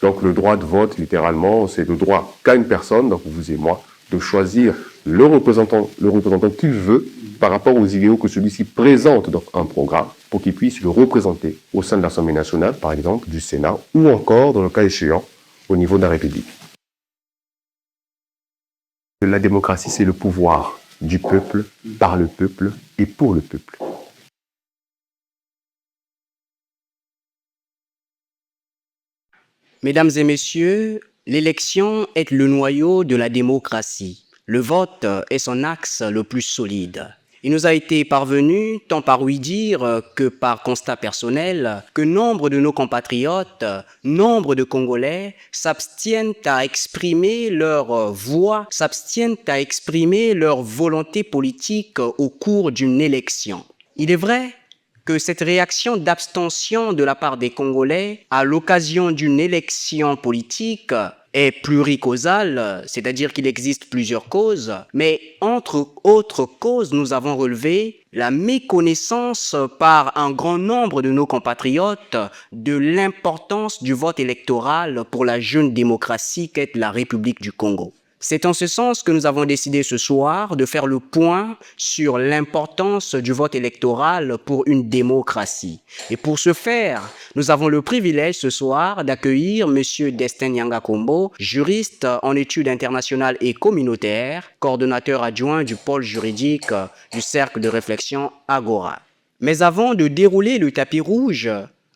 Donc le droit de vote, littéralement, c'est le droit qu'a une personne, donc vous et moi, de choisir le représentant qu'il veut par rapport aux idéaux que celui-ci présente dans un programme pour qu'il puisse le représenter au sein de l'Assemblée nationale, par exemple, du Sénat, ou encore, dans le cas échéant, au niveau de la République. La démocratie, c'est le pouvoir du peuple, par le peuple et pour le peuple. Mesdames et messieurs, l'élection est le noyau de la démocratie. Le vote est son axe le plus solide. Il nous a été parvenu, tant par ouï-dire que par constat personnel, que nombre de nos compatriotes, nombre de Congolais s'abstiennent à exprimer leur voix, s'abstiennent à exprimer leur volonté politique au cours d'une élection. Il est vrai que cette réaction d'abstention de la part des Congolais à l'occasion d'une élection politique est pluricausale, c'est-à-dire qu'il existe plusieurs causes, mais entre autres causes, nous avons relevé la méconnaissance par un grand nombre de nos compatriotes de l'importance du vote électoral pour la jeune démocratie qu'est la République du Congo. C'est en ce sens que nous avons décidé ce soir de faire le point sur l'importance du vote électoral pour une démocratie. Et pour ce faire, nous avons le privilège ce soir d'accueillir M. Destin Nyanga Kombo, juriste en études internationales et communautaires, coordonnateur adjoint du pôle juridique du Cercle de réflexion Agora. Mais avant de dérouler le tapis rouge,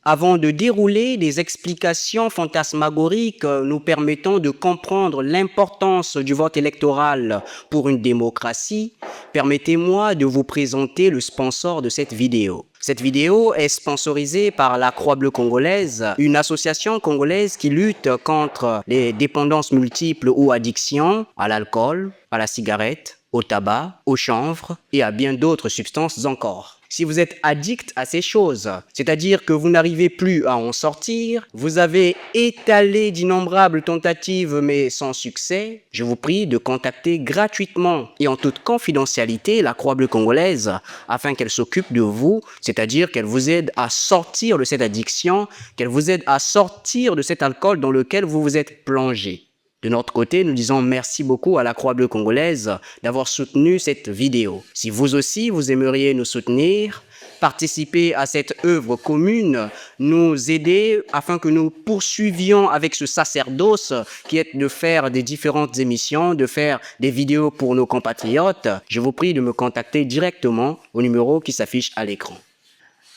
avant de dérouler des explications fantasmagoriques nous permettant de comprendre l'importance du vote électoral pour une démocratie, permettez-moi de vous présenter le sponsor de cette vidéo. Cette vidéo est sponsorisée par la Croix-Bleue congolaise, une association congolaise qui lutte contre les dépendances multiples ou addictions à l'alcool, à la cigarette, au tabac, au chanvre et à bien d'autres substances encore. Si vous êtes addict à ces choses, c'est-à-dire que vous n'arrivez plus à en sortir, vous avez étalé d'innombrables tentatives mais sans succès, je vous prie de contacter gratuitement et en toute confidentialité la Croix-Bleue congolaise afin qu'elle s'occupe de vous, c'est-à-dire qu'elle vous aide à sortir de cette addiction, qu'elle vous aide à sortir de cet alcool dans lequel vous vous êtes plongé. De notre côté, nous disons merci beaucoup à la Croix-Bleue congolaise d'avoir soutenu cette vidéo. Si vous aussi, vous aimeriez nous soutenir, participer à cette œuvre commune, nous aider afin que nous poursuivions avec ce sacerdoce qui est de faire des différentes émissions, de faire des vidéos pour nos compatriotes, je vous prie de me contacter directement au numéro qui s'affiche à l'écran.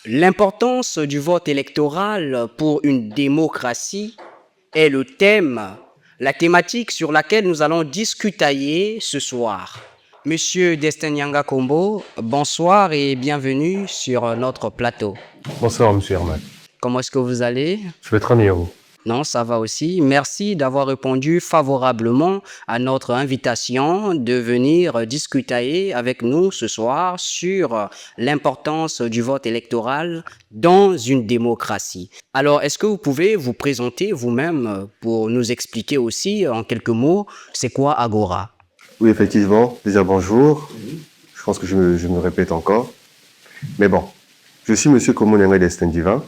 L'importance du vote électoral pour une démocratie est le thème, la thématique sur laquelle nous allons discutailler ce soir. Monsieur Destin Nyanga Kombo, bonsoir et bienvenue sur notre plateau. Bonsoir, monsieur Herman. Comment est-ce que vous allez? Je vais très bien, vous. Non, ça va aussi. Merci d'avoir répondu favorablement à notre invitation de venir discuter avec nous ce soir sur l'importance du vote électoral dans une démocratie. Alors, est-ce que vous pouvez vous présenter vous-même pour nous expliquer aussi en quelques mots, c'est quoi Agora? Oui, effectivement. Déjà, bonjour. Je pense que je me répète encore. Mais bon, je suis monsieur Kombo Nyanga Destin Divin,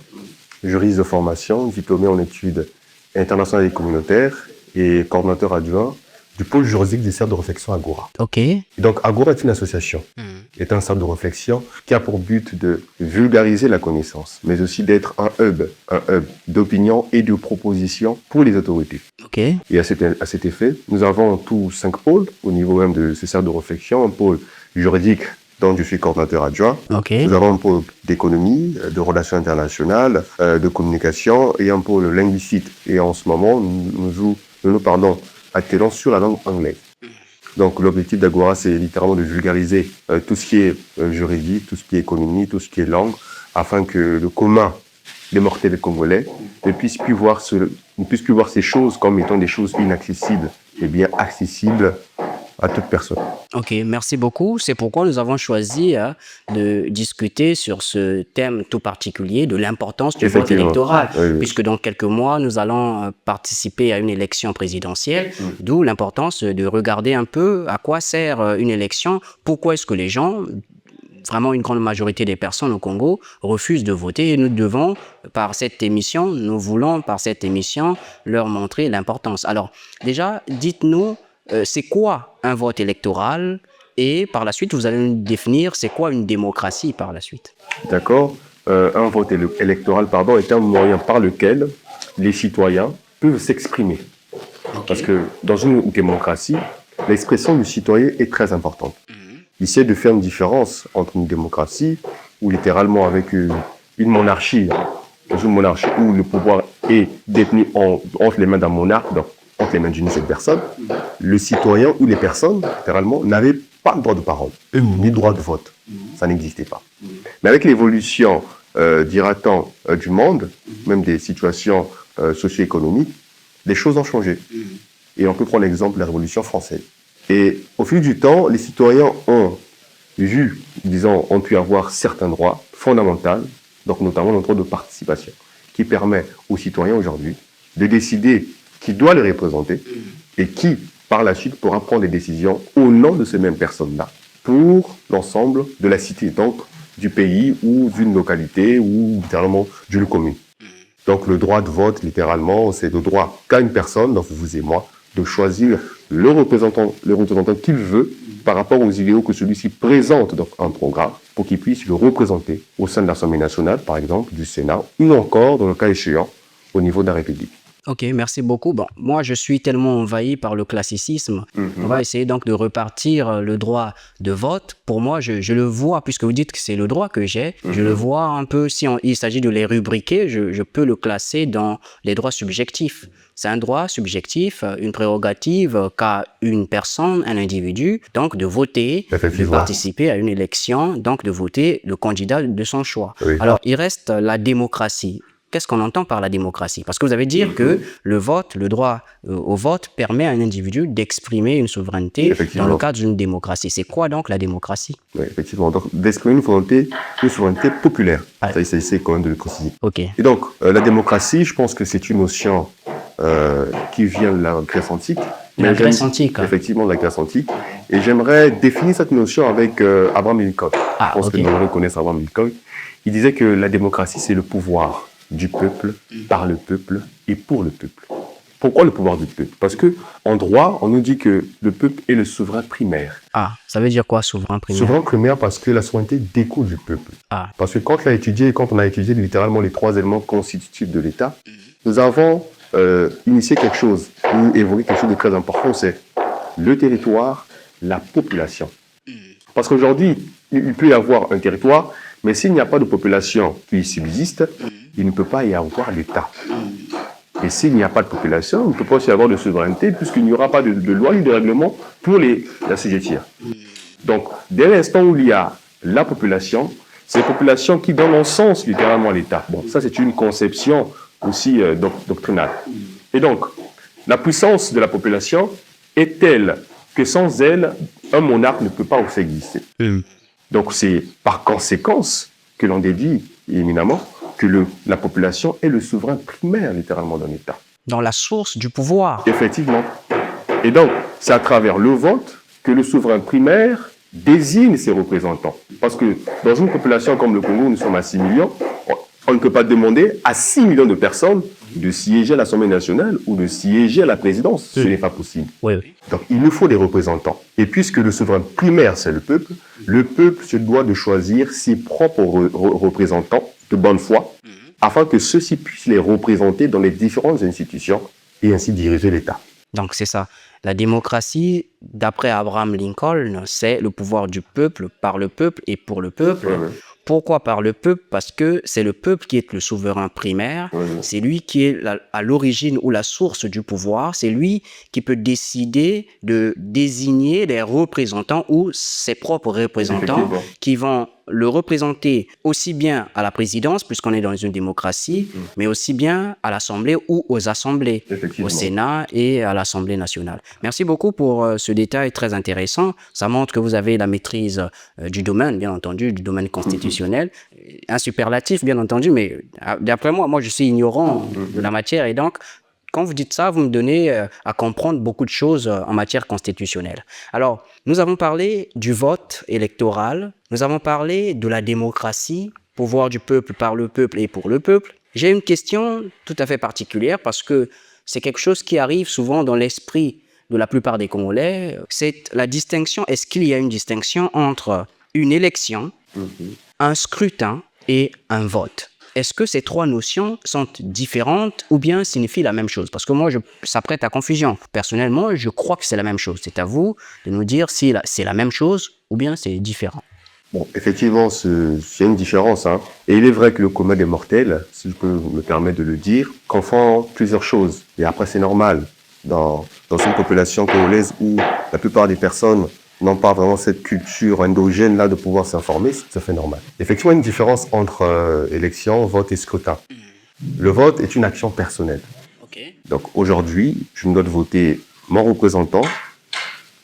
juriste de formation, diplômé en études internationales et communautaires et coordonnateur adjoint du pôle juridique des cercles de réflexion Agora. Ok. Et donc, Agora est une association, est un cercle de réflexion qui a pour but de vulgariser la connaissance, mais aussi d'être un hub d'opinion et de propositions pour les autorités. Ok. Et à cet effet, nous avons tous 5 pôles au niveau même de ce cercle de réflexion, un pôle juridique dont je suis coordonnateur adjoint. Okay. Nous avons un pôle d'économie, de relations internationales, de communication et un pôle linguistique. Et en ce moment, nous attelons sur la langue anglaise. Donc l'objectif d'Agora, c'est littéralement de vulgariser tout ce qui est juridique, tout ce qui est économie, tout ce qui est langue, afin que le commun des mortels congolais ne puisse plus voir ces choses comme étant des choses inaccessibles, et bien accessibles à toute personne. Ok, merci beaucoup. C'est pourquoi nous avons choisi de discuter sur ce thème tout particulier de l'importance du vote électoral, puisque dans quelques mois, nous allons participer à une élection présidentielle, d'où l'importance de regarder un peu à quoi sert une élection, pourquoi est-ce que les gens vraiment une grande majorité des personnes au Congo refusent de voter et nous devons, nous voulons par cette émission leur montrer l'importance. Alors, déjà, dites-nous, c'est quoi un vote électoral et par la suite, vous allez nous définir c'est quoi une démocratie par la suite. D'accord. Un vote électoral, pardon, est un moyen par lequel les citoyens peuvent s'exprimer. Parce que dans une démocratie, l'expression du citoyen est très importante. Il essaie de faire une différence entre une démocratie, où littéralement avec une monarchie, dans une monarchie où le pouvoir est détenu entre les mains d'un monarque, donc entre les mains d'une seule personne, le citoyen ou les personnes, littéralement, n'avaient pas le droit de parole, ni le droit de vote. Ça n'existait pas. Mais avec l'évolution, dira-t-on, du monde, même des situations socio-économiques, les choses ont changé. Et on peut prendre l'exemple de la Révolution française. Et au fil du temps, les citoyens ont pu avoir certains droits fondamentaux, donc notamment le droit de participation, qui permet aux citoyens aujourd'hui de décider qui doit les représenter et qui, par la suite, pourra prendre des décisions au nom de ces mêmes personnes-là pour l'ensemble de la cité, donc du pays ou d'une localité ou littéralement d'une commune. Donc le droit de vote, littéralement, c'est le droit qu'a une personne, donc vous et moi, de choisir le représentant qu'il veut par rapport aux idéaux que celui-ci présente dans un programme pour qu'il puisse le représenter au sein de l'Assemblée nationale, par exemple, du Sénat, ou encore, dans le cas échéant, au niveau de la République. Ok, merci beaucoup. Bon, moi, je suis tellement envahi par le classicisme. On va essayer donc de repartir le droit de vote. Pour moi, je le vois, puisque vous dites que c'est le droit que j'ai, je le vois un peu, il s'agit de les rubriquer, je peux le classer dans les droits subjectifs. C'est un droit subjectif, une prérogative qu'a une personne, un individu, donc de voter, de participer à une élection, donc de voter le candidat de son choix. Oui. Alors, il reste la démocratie. Qu'est-ce qu'on entend par la démocratie? Parce que vous avez dit que le vote, le droit au vote permet à un individu d'exprimer une souveraineté dans le cadre d'une démocratie. C'est quoi donc la démocratie? Oui, effectivement. Donc, d'exprimer une souveraineté populaire. Ouais. Ça, c'est quand même de le préciser. Ok. Et donc, la démocratie, je pense que c'est une notion qui vient de la Grèce antique. La Grèce antique. Effectivement, de la Grèce antique. Et j'aimerais définir cette notion avec Abraham Lincoln. Je pense que nous connaissons Abraham Lincoln. Il disait que la démocratie, c'est le pouvoir du peuple, par le peuple et pour le peuple. Pourquoi le pouvoir du peuple? Parce que en droit, on nous dit que le peuple est le souverain primaire. Ah, ça veut dire quoi, souverain primaire? Souverain primaire parce que la souveraineté découle du peuple. Ah. Parce que quand on a étudié littéralement les trois éléments constitutifs de l'État, nous avons initié quelque chose, ou évoqué quelque chose de très important, c'est le territoire, la population. Parce qu'aujourd'hui, il peut y avoir un territoire, mais s'il n'y a pas de population qui y subsiste, il ne peut pas y avoir l'État. Et s'il n'y a pas de population, il ne peut pas aussi avoir de souveraineté, puisqu'il n'y aura pas de loi ni de règlement pour l'assujettir. Donc, dès l'instant où il y a la population, c'est la population qui donne un sens littéralement à l'État. Bon, ça c'est une conception aussi doctrinale. Et donc, la puissance de la population est telle que sans elle, un monarque ne peut pas aussi exister. Donc, c'est par conséquence que l'on dédie éminemment que la population est le souverain primaire, littéralement, d'un État. Dans la source du pouvoir. Effectivement. Et donc, c'est à travers le vote que le souverain primaire désigne ses représentants. Parce que dans une population comme le Congo, nous sommes à 6 millions, on ne peut pas demander à 6 millions de personnes de siéger à l'Assemblée nationale ou de siéger à la présidence. Ce n'est pas possible. Oui. Donc, il nous faut des représentants. Et puisque le souverain primaire, c'est le peuple se doit de choisir ses propres représentants de bonne foi, afin que ceux-ci puissent les représenter dans les différentes institutions et ainsi diriger l'État. Donc, c'est ça. La démocratie, d'après Abraham Lincoln, c'est le pouvoir du peuple, par le peuple et pour le peuple. Pourquoi par le peuple? Parce que c'est le peuple qui est le souverain primaire, c'est lui qui est à l'origine ou la source du pouvoir, c'est lui qui peut décider de désigner les représentants ou ses propres représentants qui vont le représenter aussi bien à la présidence, puisqu'on est dans une démocratie, mais aussi bien à l'Assemblée ou aux assemblées, au Sénat et à l'Assemblée nationale. Merci beaucoup pour ce détail très intéressant. Ça montre que vous avez la maîtrise du domaine, bien entendu, du domaine constitutionnel. Un superlatif, bien entendu, mais d'après moi, je suis ignorant de la matière et donc, Quand vous dites ça, vous me donnez à comprendre beaucoup de choses en matière constitutionnelle. Alors, nous avons parlé du vote électoral, nous avons parlé de la démocratie, pouvoir du peuple par le peuple et pour le peuple. J'ai une question tout à fait particulière parce que c'est quelque chose qui arrive souvent dans l'esprit de la plupart des Congolais. C'est la distinction, est-ce qu'il y a une distinction entre une élection, un scrutin et un vote? Est-ce que ces trois notions sont différentes ou bien signifient la même chose? Parce que moi, ça prête à confusion. Personnellement, je crois que c'est la même chose. C'est à vous de nous dire si c'est la même chose ou bien c'est différent. Bon, effectivement, c'est une différence, hein. Et il est vrai que le commun des mortels, si je peux me permettre de le dire, confond plusieurs choses. Et après, c'est normal. Dans une population congolaise où la plupart des personnes n'ont pas vraiment cette culture endogène-là de pouvoir s'informer, c'est tout à fait normal. Effectivement, il y a une différence entre élection, vote et scrutin. Le vote est une action personnelle. Okay. Donc aujourd'hui, je me dois de voter mon représentant.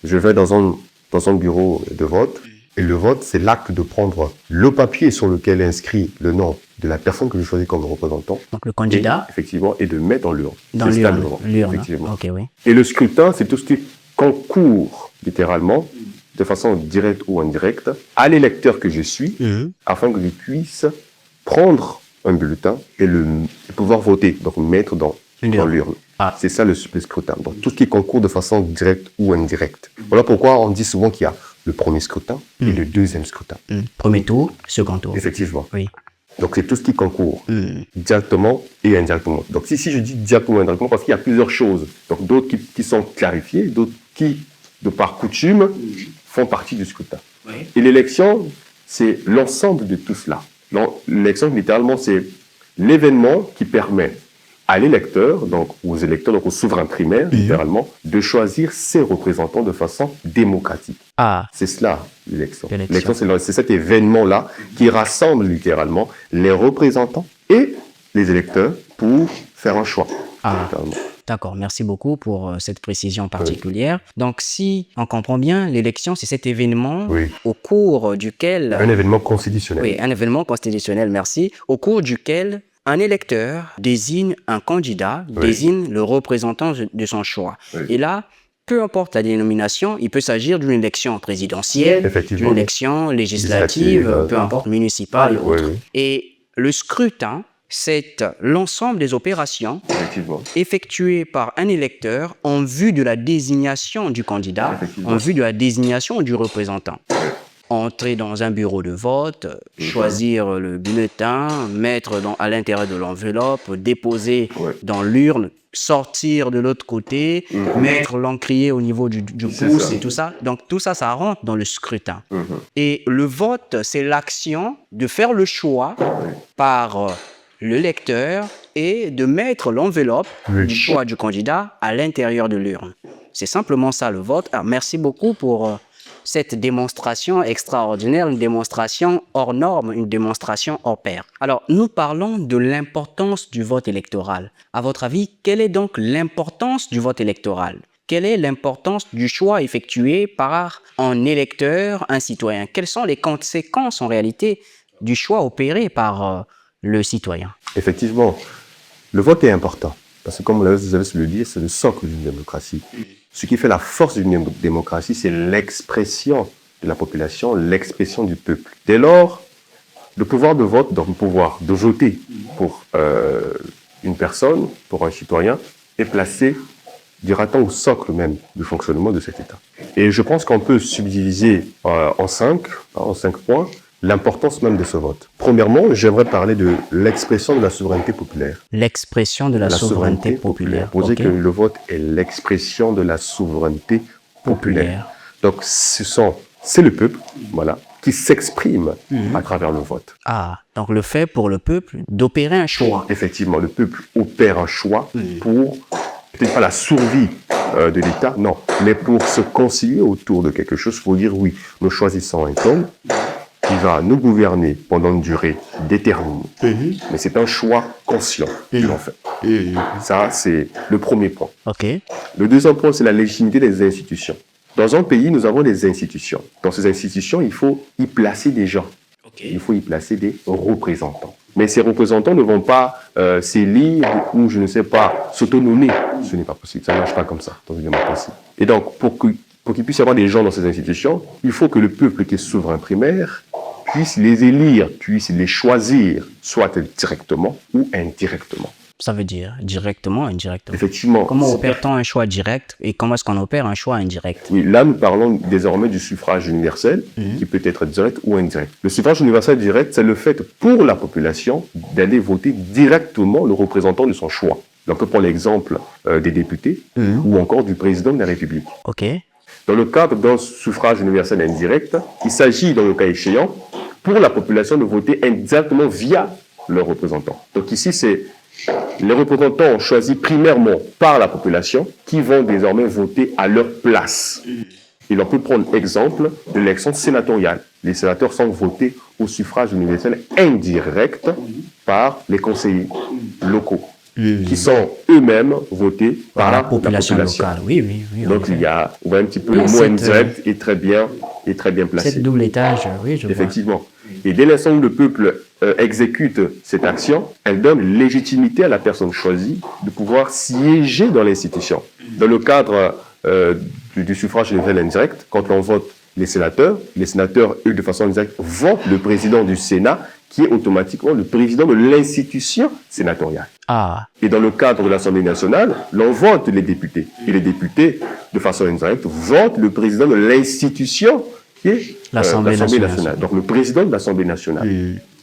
Je vais dans un bureau de vote. Et le vote, c'est l'acte de prendre le papier sur lequel est inscrit le nom de la personne que je choisis comme représentant. Donc le candidat. Et, effectivement, et de mettre dans l'urne. Dans l'urne. Effectivement. Okay, oui. Et le scrutin, c'est tout ce qui concourt littéralement, de façon directe ou indirecte, à l'électeur que je suis, afin que je puisse prendre un bulletin et pouvoir voter, donc mettre dans l'urne. Ah. C'est ça le scrutin. Donc tout ce qui concourt de façon directe ou indirecte. Voilà pourquoi on dit souvent qu'il y a le premier scrutin et le deuxième scrutin. Premier tour, second tour. Effectivement. Oui. Donc c'est tout ce qui concourt directement et indirectement. Donc si je dis directement et indirectement, parce qu'il y a plusieurs choses. Donc d'autres qui sont clarifiées, d'autres qui, de par coutume, font partie du scrutin. Oui. Et l'élection, c'est l'ensemble de tout cela. L'élection, littéralement, c'est l'événement qui permet à l'électeur, donc aux électeurs, donc aux souverains primaires, littéralement, de choisir ses représentants de façon démocratique. Ah. C'est cela, l'élection. L'élection, c'est cet événement-là qui rassemble littéralement les représentants et les électeurs pour faire un choix. Ah. D'accord, merci beaucoup pour cette précision particulière. Oui. Donc, si on comprend bien, l'élection, c'est cet événement au cours duquel... Un événement constitutionnel. Oui, un événement constitutionnel, merci. Au cours duquel un électeur désigne un candidat, désigne le représentant de son choix. Oui. Et là, peu importe la dénomination, il peut s'agir d'une élection présidentielle, d'une élection législative, peu importe, municipale et autres. Et le scrutin, c'est l'ensemble des opérations effectuées par un électeur en vue de la désignation du candidat, en vue de la désignation du représentant. Entrer dans un bureau de vote, choisir le bulletin, mettre à l'intérieur de l'enveloppe, déposer dans l'urne, sortir de l'autre côté, mettre l'encrier au niveau du pouce et tout ça. Donc tout ça, ça rentre dans le scrutin. Et le vote, c'est l'action de faire le choix par le lecteur et de mettre l'enveloppe du choix du candidat à l'intérieur de l'urne. C'est simplement ça le vote. Alors, merci beaucoup pour cette démonstration extraordinaire, une démonstration hors norme, une démonstration hors pair. Alors, nous parlons de l'importance du vote électoral. À votre avis, quelle est donc l'importance du vote électoral? Quelle est l'importance du choix effectué par un électeur, un citoyen? Quelles sont les conséquences en réalité du choix opéré par le citoyen? Effectivement, le vote est important. Parce que comme vous avez su le dire, c'est le socle d'une démocratie. Ce qui fait la force d'une démocratie, c'est l'expression de la population, l'expression du peuple. Dès lors, le pouvoir de vote, donc le pouvoir de voter pour une personne, pour un citoyen, est placé, dira-t-on, au socle même du fonctionnement de cet État. Et je pense qu'on peut subdiviser en cinq points l'importance même de ce vote. Premièrement, j'aimerais parler de l'expression de la souveraineté populaire. L'expression de la souveraineté populaire. Pour dire que le vote est l'expression de la souveraineté populaire. Donc, c'est le peuple, voilà, qui s'exprime à travers le vote. Ah, donc le fait pour le peuple d'opérer un choix. Effectivement, le peuple opère un choix pour, peut-être pas la survie de l'État, non, mais pour se concilier autour de quelque chose, pour dire oui, nous choisissons un homme qui va nous gouverner pendant une durée déterminée. Mais c'est un choix conscient que l'on fait. Ça, c'est le premier point. Le deuxième point, c'est la légitimité des institutions. Dans un pays, nous avons des institutions. Dans ces institutions, il faut y placer des gens. Il faut y placer des représentants. Mais ces représentants ne vont pas s'élire ou, je ne sais pas, s'autonomer. Ce n'est pas possible, ça ne marche pas comme ça dans une démocratie. Et donc, pour qu'il puisse y avoir des gens dans ces institutions, il faut que le peuple qui est souverain primaire puisse les élire, puisse les choisir, soit directement ou indirectement. Ça veut dire directement, indirectement. Effectivement. Comment opère-t-on un choix direct et comment est-ce qu'on opère un choix indirect? Oui, là, nous parlons désormais du suffrage universel, qui peut être direct ou indirect. Le suffrage universel direct, c'est le fait pour la population d'aller voter directement le représentant de son choix. Donc, on peut prendre l'exemple des députés ou encore du président de la République. Ok. Dans le cadre d'un suffrage universel indirect, il s'agit, dans le cas échéant, pour la population de voter indirectement via leurs représentants. Donc ici, c'est les représentants choisis primairement par la population qui vont désormais voter à leur place. Et l'on peut prendre exemple de l'élection sénatoriale. Les sénateurs sont votés au suffrage universel indirect par les conseillers locaux, qui sont eux-mêmes votés par la population locale. Oui, oui, oui. Donc il y a un petit peu le mot indirect est très bien placé. Cette double étage, oui, je vois. Effectivement. Et dès l'instant où le peuple exécute cette action, elle donne légitimité à la personne choisie de pouvoir siéger dans l'institution. Dans le cadre du suffrage universel indirect, quand on vote les sénateurs, eux, de façon indirecte, votent le président du Sénat, qui est automatiquement le président de l'institution sénatoriale. Ah. Et dans le cadre de l'Assemblée nationale, l'on vote les députés. Et les députés, de façon indirecte, votent le président de l'institution qui est l'Assemblée nationale. Donc le président de l'Assemblée nationale.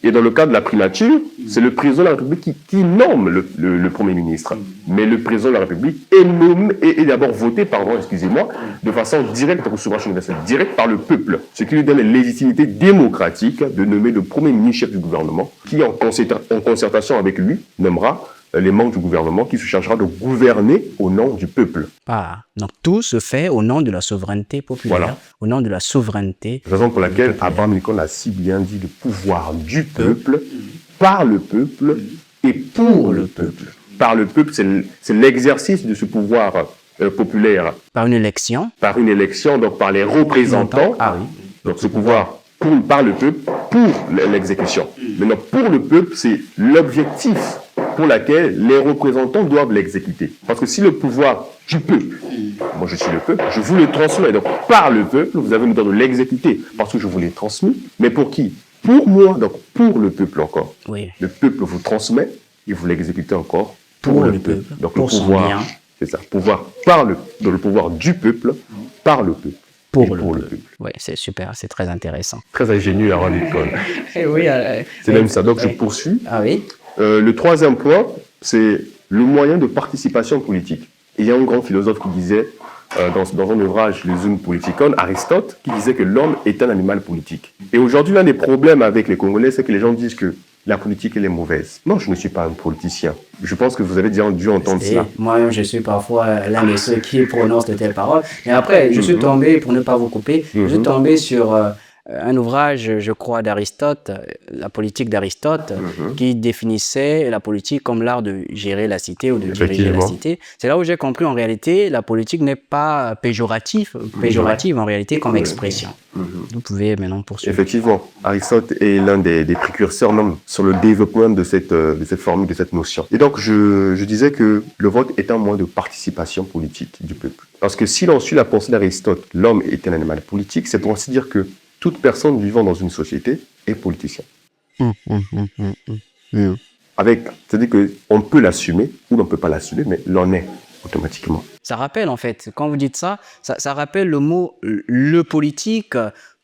Et dans le cas de la primature, c'est le président de la République qui nomme le Premier ministre. Mais le président de la République est d'abord voté, de façon directe, au suffrage universel, direct par le peuple. Ce qui lui donne la légitimité démocratique de nommer le Premier ministre chef du gouvernement, qui en concertation avec lui nommera les membres du gouvernement qui se chargera de gouverner au nom du peuple. Ah, donc tout se fait au nom de la souveraineté populaire, voilà. Au nom de la souveraineté. Raison pour laquelle Abraham Lincoln a si bien dit le pouvoir du peuple, par le peuple et pour le peuple. Par le peuple, c'est l'exercice de ce pouvoir populaire. Par une élection. Par une élection, donc par les représentants. Ah oui. Donc ce pouvoir par le peuple pour l'exécution. Maintenant, pour le peuple, c'est l'objectif pour laquelle les représentants doivent l'exécuter. Parce que si le pouvoir du peuple, moi je suis le peuple, je vous le transmets. Donc par le peuple, vous avez le droit de l'exécuter parce que je vous l'ai transmis. Mais pour qui? Pour moi, donc pour le peuple encore. Oui. Le peuple vous transmet et vous l'exécutez encore pour le peuple. Donc pour le pouvoir, c'est ça, pouvoir dans le pouvoir du peuple, par le peuple. Pour le peuple. Oui, c'est super, c'est très intéressant. Très ingénieux, Abraham Lincoln. Oui, c'est même ça. Donc je poursuis. Ah oui. Le troisième point, c'est le moyen de participation politique. Il y a un grand philosophe qui disait, dans un ouvrage, Le Zoon Politikon, Aristote, qui disait que l'homme est un animal politique. Et aujourd'hui, l'un des problèmes avec les Congolais, c'est que les gens disent que la politique, elle est mauvaise. Non, je ne suis pas un politicien. Je pense que vous avez déjà dû entendre cela. Moi-même, je suis parfois l'un de ceux qui prononcent de telles paroles. Mais après, je suis tombé, pour ne pas vous couper, je suis tombé sur un ouvrage, je crois, d'Aristote, la politique d'Aristote, qui définissait la politique comme l'art de gérer la cité ou de diriger la cité. C'est là où j'ai compris, en réalité, la politique n'est pas péjorative en réalité, comme expression. Vous pouvez maintenant poursuivre. Effectivement, Aristote est l'un des précurseurs même sur le développement de cette formule, de cette notion. Et donc, je disais que le vote est un moyen de participation politique du peuple. Parce que si l'on suit la pensée d'Aristote, l'homme est un animal politique, c'est pour ainsi dire que toute personne vivant dans une société est politicien. C'est-à-dire qu'on peut l'assumer ou l'on ne peut pas l'assumer, mais l'on est automatiquement. Ça rappelle en fait, quand vous dites ça rappelle le mot « le politique »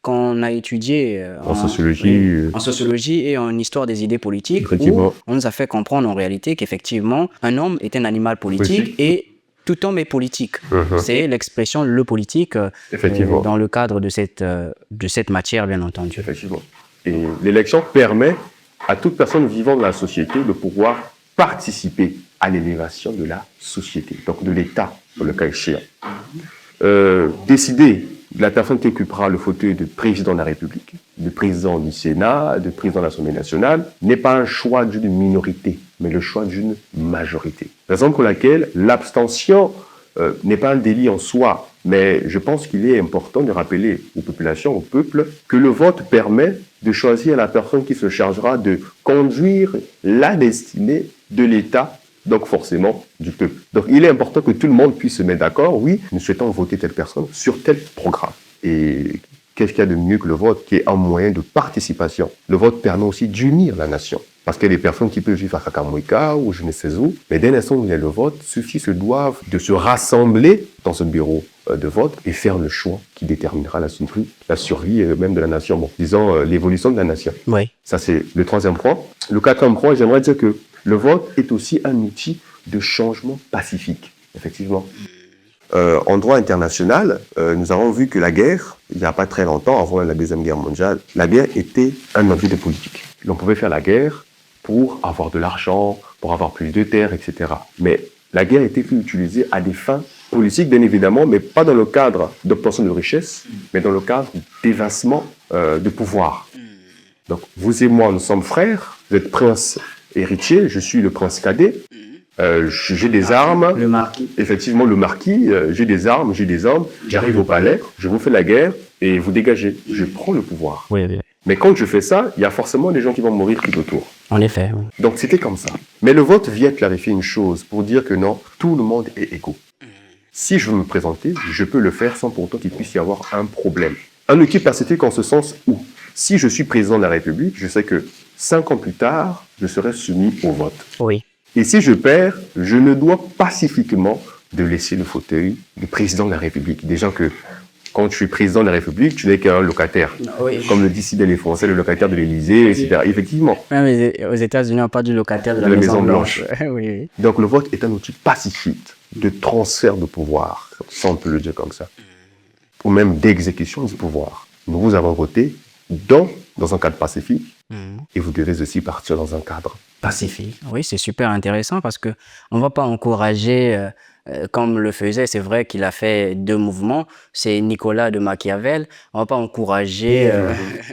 qu'on a étudié en sociologie. En sociologie et en histoire des idées politiques, où on nous a fait comprendre en réalité qu'effectivement, un homme est un animal politique et tout homme est politique. C'est l'expression « le politique » dans le cadre de cette matière, bien entendu. Effectivement. Et l'élection permet à toute personne vivant dans la société de pouvoir participer à l'élévation de la société, donc de l'État, dans le cas échéant. Décider de la personne qui occupera le fauteuil de président de la République, de président du Sénat, de président de l'Assemblée nationale, n'est pas un choix d'une minorité, mais le choix d'une majorité. Raison pour laquelle l'abstention n'est pas un délit en soi Mais je pense qu'il est important de rappeler aux populations, au peuple, que le vote permet de choisir la personne qui se chargera de conduire la destinée de l'État, donc forcément du peuple. Donc il est important que tout le monde puisse se mettre d'accord, oui, nous souhaitons voter telle personne sur tel programme. Et qu'est-ce qu'il y a de mieux que le vote, qui est un moyen de participation? Le vote permet aussi d'unir la nation. Parce qu'il y a des personnes qui peuvent vivre à Kakamouika ou je ne sais où, mais dès l'instant où il y a le vote, ceux-ci se doivent de se rassembler dans un bureau de vote et faire le choix qui déterminera la survie même de la nation. Bon, disons l'évolution de la nation. Oui. Ça, c'est le troisième point. Le quatrième point, j'aimerais dire que le vote est aussi un outil de changement pacifique, effectivement. En droit international, nous avons vu que la guerre, il n'y a pas très longtemps, avant la Deuxième Guerre mondiale, la guerre était un objet de politique. On pouvait faire la guerre pour avoir de l'argent, pour avoir plus de terres, etc. Mais la guerre était utilisée à des fins politiques, bien évidemment, mais pas dans le cadre d'obtention de richesse, mais dans le cadre d'évincement de pouvoir. Donc, vous et moi, nous sommes frères, vous êtes prince héritier, je suis le prince cadet. J'ai des armes. Le marquis. Effectivement, le marquis, j'ai des armes, j'ai des hommes, j'arrive au palais, je vous fais la guerre et vous dégagez. Je prends le pouvoir. Oui, oui. Mais quand je fais ça, il y a forcément des gens qui vont mourir tout autour. En effet, oui. Donc c'était comme ça. Mais le vote vient clarifier une chose pour dire que non, tout le monde est égaux. Si je veux me présenter, je peux le faire sans pour autant qu'il puisse y avoir un problème. Un outil pacifique en ce sens où, si je suis président de la République, je sais que 5 ans plus tard, je serai soumis au vote. Oui. Et si je perds, je me dois pacifiquement de laisser le fauteuil du président de la République. Déjà que quand tu es président de la République, tu n'es qu'un locataire. Oui. Comme le disent si bien les Français, le locataire de l'Élysée, etc. Effectivement. Même aux États-Unis, on parle du locataire de la Maison Blanche. Oui, oui. Donc le vote est un outil pacifique de transfert de pouvoir, si on peut le dire comme ça, ou même d'exécution du pouvoir. Nous vous avons voté dans un cadre pacifique et vous devez aussi partir dans un cadre pacifique. Oui, c'est super intéressant parce que on va pas encourager, comme le faisait, c'est vrai qu'il a fait 2 mouvements, c'est Nicolas de Machiavel, on va pas encourager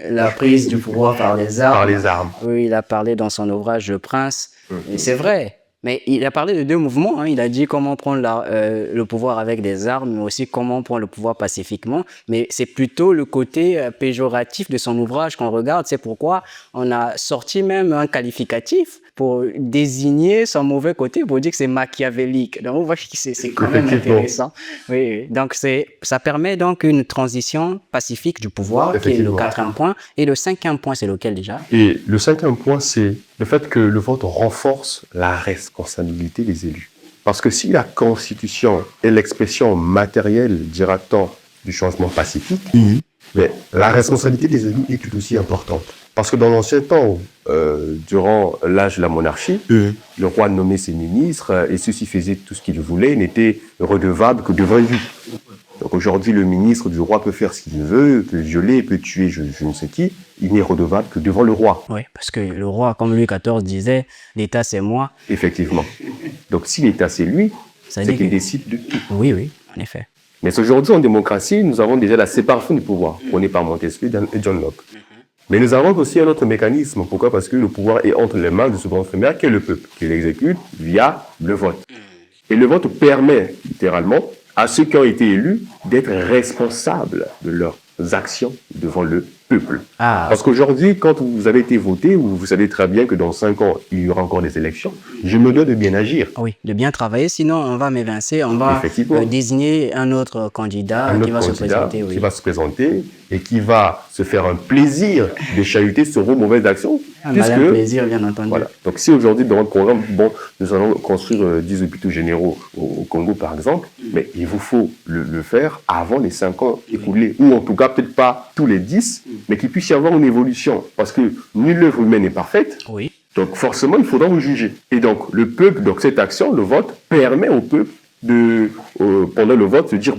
la prise du pouvoir par les armes. Par les armes. Oui, il a parlé dans son ouvrage Le Prince, et c'est vrai. Mais il a parlé de 2 mouvements, hein. Il a dit comment prendre le pouvoir avec des armes, mais aussi comment prendre le pouvoir pacifiquement. Mais c'est plutôt le côté péjoratif de son ouvrage qu'on regarde. C'est pourquoi on a sorti même un qualificatif pour désigner son mauvais côté, pour dire que c'est machiavélique. Donc on voit que c'est quand même intéressant. Oui, oui. Donc ça permet donc une transition pacifique du pouvoir, qui est le 4e point. Et le 5e point, c'est lequel déjà? Et le 5e point, c'est le fait que le vote renforce la responsabilité des élus. Parce que si la Constitution est l'expression matérielle, dira-t-on, du changement pacifique, mais la responsabilité des élus est tout aussi importante. Parce que dans l'ancien temps, durant l'âge de la monarchie, le roi nommait ses ministres et ceux-ci faisaient tout ce qu'ils voulaient, n'étaient redevables que devant lui. Donc aujourd'hui, le ministre du roi peut faire ce qu'il veut, peut violer, peut tuer je ne sais qui, il n'est redevable que devant le roi. Oui, parce que le roi, comme Louis XIV disait, l'État c'est moi. Effectivement. Donc si l'État c'est lui, c'est qu'il décide de tout. Oui, oui, en effet. Mais aujourd'hui, en démocratie, nous avons déjà la séparation du pouvoir, prônée par Montesquieu et John Locke. Mais nous avons aussi un autre mécanisme. Pourquoi? Parce que le pouvoir est entre les mains de ce grand primaire qui est le peuple, qui l'exécute via le vote. Et le vote permet, littéralement, à ceux qui ont été élus d'être responsables de leurs actions devant le peuple. Parce qu'aujourd'hui, quand vous avez été voté, vous savez très bien que dans 5 ans, il y aura encore des élections, je me dois de bien agir. Oui, de bien travailler, sinon on va m'évincer, on va désigner un autre candidat qui va se présenter. Qui va se présenter et qui va se faire un plaisir de chahuter sur vos mauvaises actions. Un malin plaisir, bien entendu. Voilà. Donc si aujourd'hui, dans notre programme, nous allons construire 10 hôpitaux généraux au Congo, par exemple, mais il vous faut le faire avant les 5 ans écoulés, ou en tout cas, peut-être pas tous les 10, mais qu'il puisse y avoir une évolution. Parce que nulle œuvre humaine n'est parfaite. Oui. Donc forcément, il faudra vous juger. Et donc, le peuple, donc cette action, le vote, permet au peuple de, pendant le vote, de dire,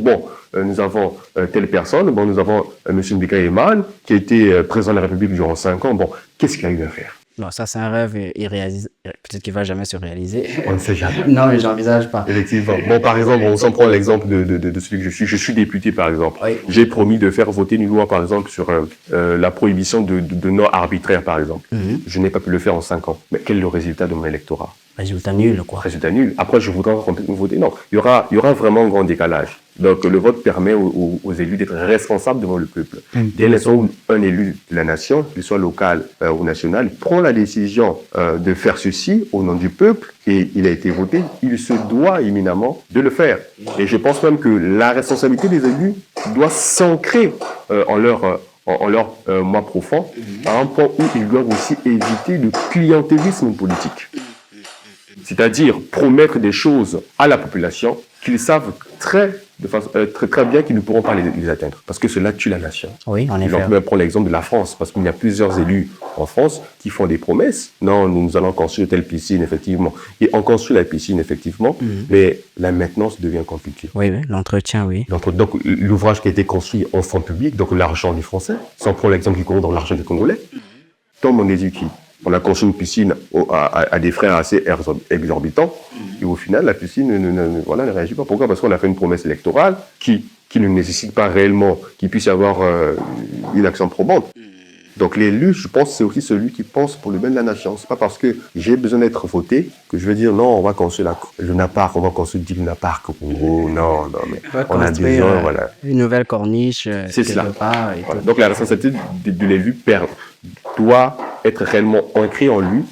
nous avons telle personne, nous avons M. Mbeka Eman, qui a été président de la République durant 5 ans, qu'est-ce qu'il a eu à faire? Non, ça c'est un rêve irréalisable. Peut-être qu'il ne va jamais se réaliser. On ne sait jamais. Non, mais j'envisage pas. Effectivement. Par exemple, on s'en prend l'exemple de celui que je suis. Je suis député, par exemple. Oui. J'ai promis de faire voter une loi, par exemple, sur la prohibition de non arbitraire, par exemple. Je n'ai pas pu le faire en 5 ans. Mais quel est le résultat de mon électorat? Résultat nul, quoi. Résultat nul. Après, je voudrais complètement voter. Non, il y aura vraiment un grand décalage. Donc, le vote permet aux élus d'être responsables devant le peuple. Dès l'instant où un élu de la nation, qu'il soit local ou national, prend la décision de faire ceci au nom du peuple et il a été voté, il se doit éminemment de le faire. Et je pense même que la responsabilité des élus doit s'ancrer en leur moi profond, à un point où ils doivent aussi éviter le clientélisme politique. C'est-à-dire promettre des choses à la population qu'ils savent très bien qu'ils ne pourront pas les atteindre. Parce que cela tue la nation. Oui, en effet. Donc, on peut prendre l'exemple de la France, parce qu'il y a plusieurs élus en France qui font des promesses. Non, nous allons construire telle piscine, effectivement. Et on construit la piscine, effectivement, mais la maintenance devient compliquée. Oui, l'entretien, oui. Donc, l'ouvrage qui a été construit en fonds publics, donc l'argent des Français, sans prendre l'exemple qui court dans l'argent des Congolais, tombe en désuétude. On a construit une piscine à des frais assez exorbitants. Et au final, la piscine ne réagit pas. Pourquoi? Parce qu'on a fait une promesse électorale qui ne nécessite pas réellement qu'il puisse y avoir une action probante. Donc l'élu, je pense, c'est aussi celui qui pense pour le bien de la nation. C'est pas parce que j'ai besoin d'être voté que je vais dire non, on va construire le Naparc, on va construire 10 Naparc au Congo. Non, mais on a besoin, voilà. Une nouvelle corniche. C'est cela. Voilà. Donc la responsabilité de l'élu doit être réellement ancrée en lui,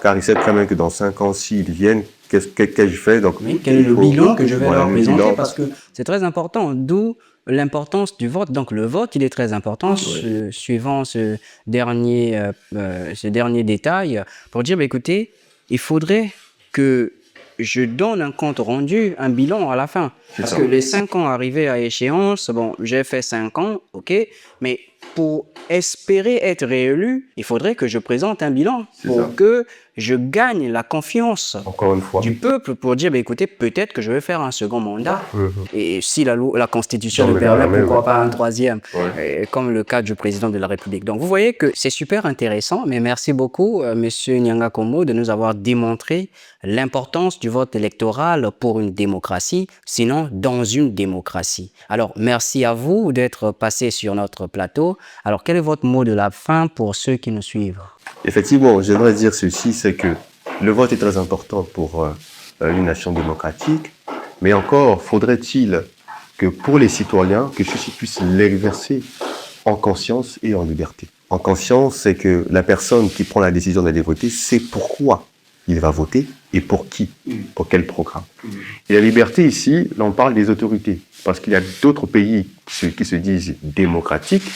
car il sait très bien que dans 5 ans, s'ils viennent, qu'est-ce que je fais? Donc, quel est le bilan que je vais leur présenter? Parce que c'est très important, d'où l'importance du vote. Donc le vote, il est très important, suivant ce dernier détail, pour dire, écoutez, il faudrait que je donne un compte rendu, un bilan à la fin. Parce que les 5 ans arrivés à échéance, bon, j'ai fait 5 ans, ok, mais pour espérer être réélu, il faudrait que je présente un bilan pour que je gagne la confiance du peuple pour dire, écoutez, peut-être que je vais faire un second mandat. Et si la Constitution le permet, pourquoi pas un troisième, comme le cas du président de la République. Donc, vous voyez que c'est super intéressant, mais merci beaucoup, Monsieur Nyanga Kombo, de nous avoir démontré l'importance du vote électoral pour une démocratie, sinon dans une démocratie. Alors, merci à vous d'être passé sur notre plateau. Alors, quel est votre mot de la fin pour ceux qui nous suivent? Effectivement, j'aimerais dire ceci, c'est que le vote est très important pour une nation démocratique, mais encore faudrait-il que pour les citoyens, que ceux-ci puissent l'exercer en conscience et en liberté. En conscience, c'est que la personne qui prend la décision d'aller voter sait pourquoi il va voter et pour qui, pour quel programme. Et la liberté ici, là on parle des autorités, parce qu'il y a d'autres pays qui se disent démocratiques,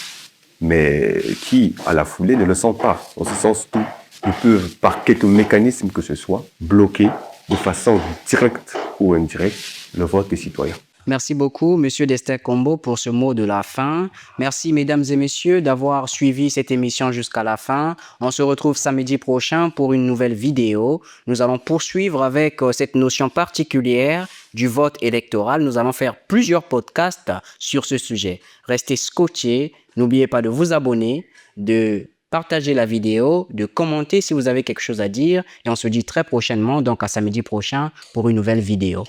mais qui, à la foulée, ne le sont pas. En ce sens où ils peuvent, par quelque mécanisme que ce soit, bloquer de façon directe ou indirecte le vote des citoyens. Merci beaucoup, Monsieur Dester Kombo, pour ce mot de la fin. Merci, mesdames et messieurs, d'avoir suivi cette émission jusqu'à la fin. On se retrouve samedi prochain pour une nouvelle vidéo. Nous allons poursuivre avec cette notion particulière du vote électoral. Nous allons faire plusieurs podcasts sur ce sujet. Restez scotchés. N'oubliez pas de vous abonner, de partager la vidéo, de commenter si vous avez quelque chose à dire. Et on se dit très prochainement, donc à samedi prochain, pour une nouvelle vidéo.